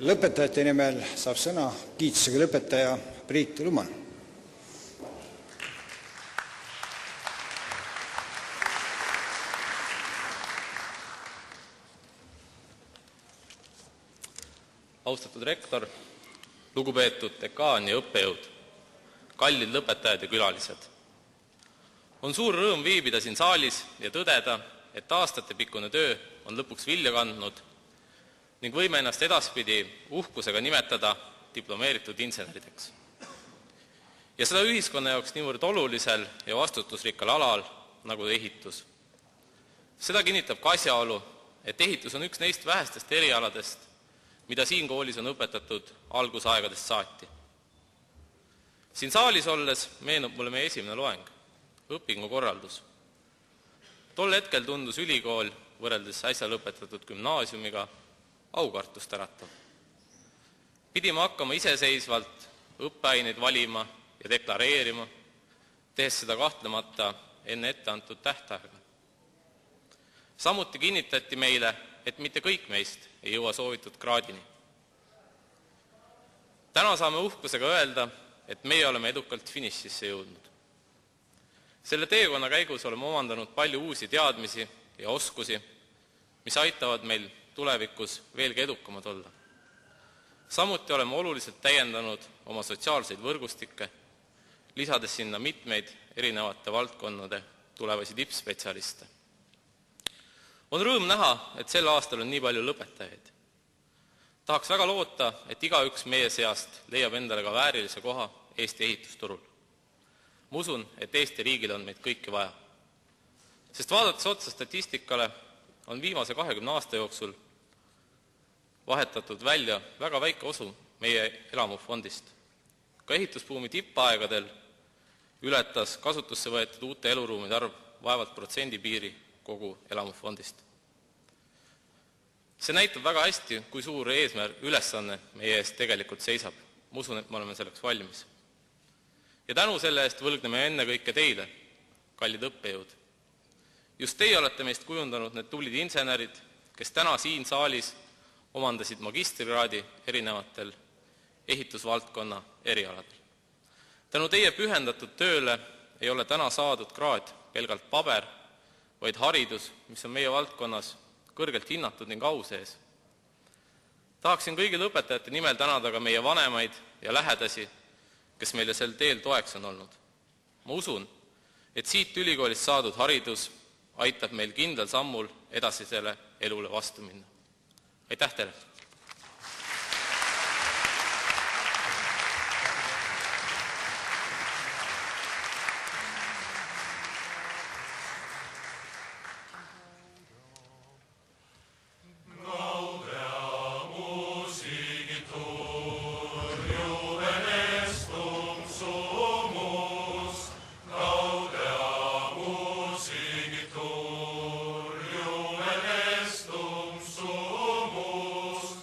lõpetajate nimel saab sõna kiitusega lõpetaja Priit Luman. Austatud rektor, lugupeetud dekaan ja õppejõud, kallid lõpetajad ja külalised. On suur rõõm viibida siin saalis ja tõdeda, et aastatepikkune töö on lõpuks vilja kandnud ning võime ennast edaspidi uhkusega nimetada diplomeeritud insenerideks. Ja seda ühiskonna jaoks niivõrd olulisel ja vastutusrikkal alal nagu ehitus. Seda kinnitab ka asjaolu, et ehitus on üks neist vähestest erialadest, mida siin koolis on õpetatud algusaegadest saati. Siin saalis olles meenub mulle meie esimene loeng, õpingukorraldus. Tol hetkel tundus ülikool võrreldes äsja lõpetatud gümnaasiumiga aukartust äratav. Pidime hakkama iseseisvalt õppeaineid valima ja deklareerima, tehes seda kahtlemata enne ette antud tähtaega. Samuti kinnitati meile, et mitte kõik meist ei jõua soovitud kraadini. Täna saame uhkusega öelda, et meie oleme edukalt finišisse jõudnud. Selle teekonna käigus oleme omandanud palju uusi teadmisi ja oskusi, mis aitavad meil tulevikus veelgi edukamad olla. Samuti oleme oluliselt täiendanud oma sotsiaalseid võrgustikke, lisades sinna mitmeid erinevate valdkonnade tulevasi tippspetsialiste. On rõõm näha, et sel aastal on nii palju lõpetajaid. Tahaks väga loota, et igaüks meie seast leiab endale ka väärilise koha Eesti ehitusturul. Ma usun, et Eesti riigil on meid kõiki vaja. Sest vaadates otsa statistikale, on viimase 20 aasta jooksul vahetatud välja väga väike osu meie elamufondist. Ka ehitusbuumi tippaegadel ületas kasutusse võetud uute eluruumide arv vaevalt protsendi piiri kogu elamufondist. See näitab väga hästi, kui suur eesmärk ülesanne meie ees tegelikult seisab. Ma usun, et me oleme selleks valmis. Ja tänu selle eest võlgneme ennekõike teile, kallid õppejõud. Just teie olete meist kujundanud need tublid insenerid, kes täna siin saalis omandasid magistrikraadi erinevatel ehitusvaldkonna erialadel. Tänu teie pühendatud tööle ei ole täna saadud kraad pelgalt paber, vaid haridus, mis on meie valdkonnas kõrgelt hinnatud ning au sees. Tahaksin kõigi õpetajate nimel tänada ka meie vanemaid ja lähedasi, kes meile sel teel toeks on olnud. Ma usun, et siit ülikoolist saadud haridus aitab meil kindlal sammul edasisele elule vastu minna. Aitäh teile! Juvenestum sumus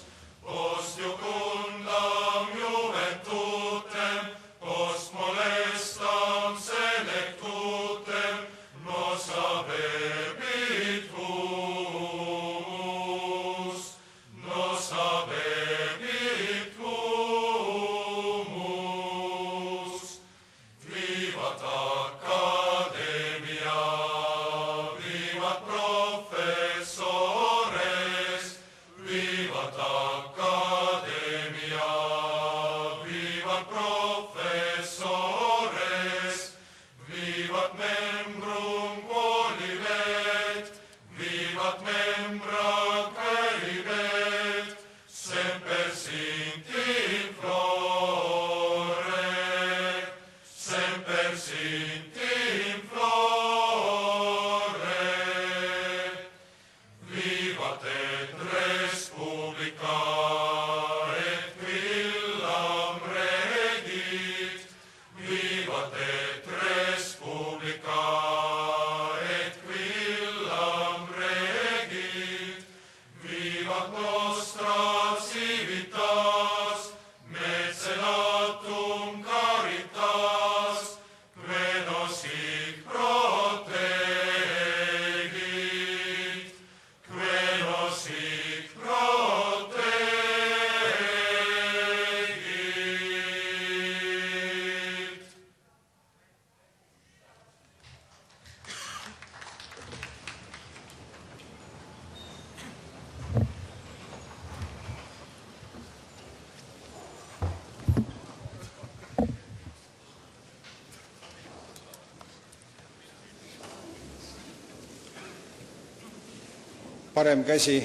parem käsi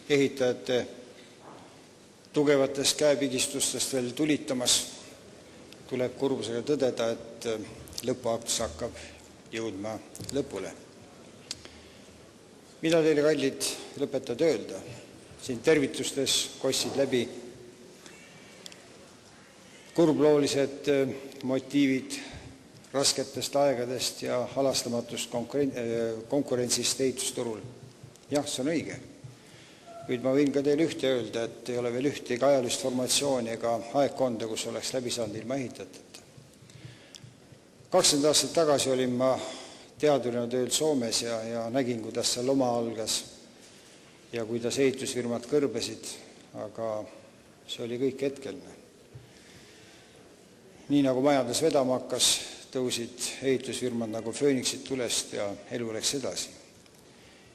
ehitajate tugevatest käepigistustest veel tulitamas, tuleb kurbusega tõdeda, et lõpuaktus hakkab jõudma lõpule. Mida teile, kallid lõpetajad, öelda? Siin tervitustes kostsid läbi kurbloolised motiivid rasketest aegadest ja halastamatust konkurentsist ehitusturul. Jah, see on õige. Kuid ma võin ka teile ühte öelda, et ei ole veel ühtegi ajalist formatsiooni ega aegkonda, kus oleks läbi saanud ilma ehitatud. 20 aastat tagasi olin ma teadurina tööl Soomes ja nägin, kuidas seal loma algas ja kuidas ehitusfirmad kõrbesid, aga see oli kõik hetkeline. Nii nagu majades vedama hakkas, tõusid ehitusfirmad nagu fööniksid tulest ja elu läks edasi.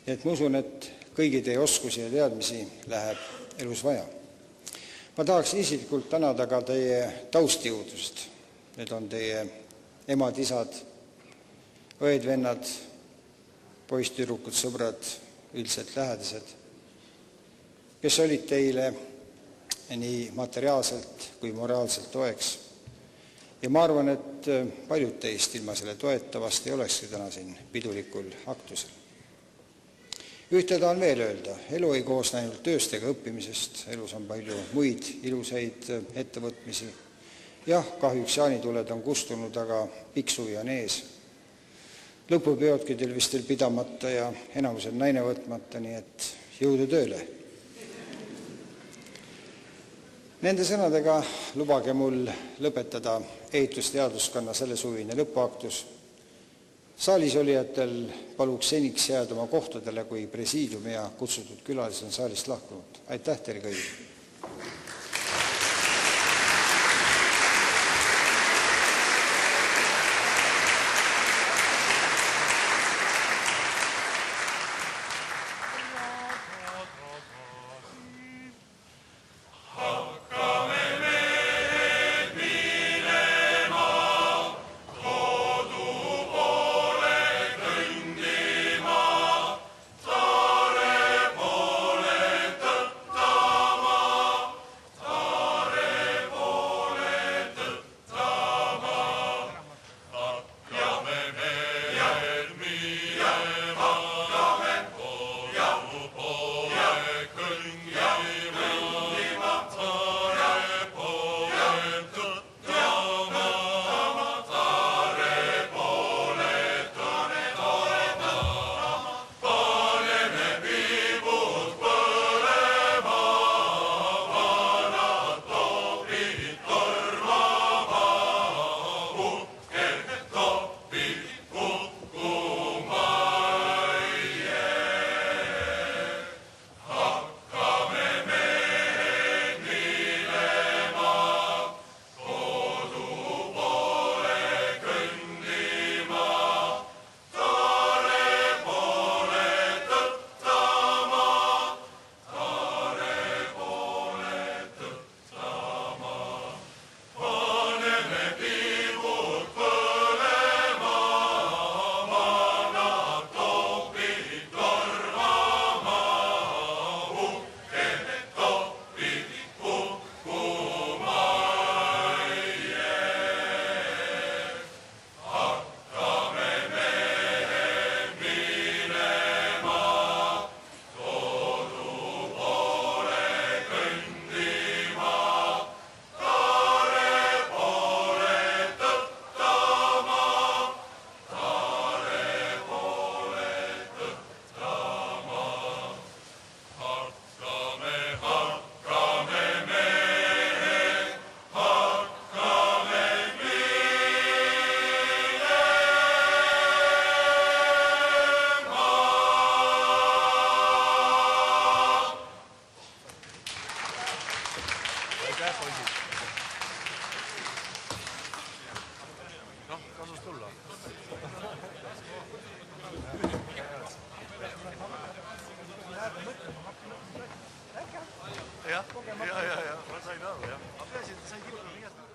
Nii et ma usun, et kõigi teie oskusi ja teadmisi läheb elus vaja. Ma tahaksin isiklikult tänada ka teie taustjõudust. Need on teie emad, isad, õed, vennad, poisttüdrukud, sõbrad, üldiselt lähedased, kes olid teile nii materiaalselt kui moraalselt toeks. Ja ma arvan, et paljud teist ilma selle toetavast ei olekski täna siin pidulikul aktusel. Ühte tahan veel öelda, elu ei koosne ainult tööst ega õppimisest, elus on palju muid ilusaid ettevõtmisi. Jah, kahjuks jaanituled on kustunud, aga pikk suvi on ees. Lõpupeodki teil vist pidamata ja enamused naine võtmata, nii et jõudu tööle. Nende sõnadega lubage mul lõpetada ehitusteaduskonna selle suvine lõpuaktus. Saalis olijatel paluks seniks jääda oma kohtadele, kui presiidiumi ja kutsutud külalised on saalist lahkunud. Aitäh teile kõigile! Ja, ma sain aru, jah. Ma peasin, et sai killu nii jätta.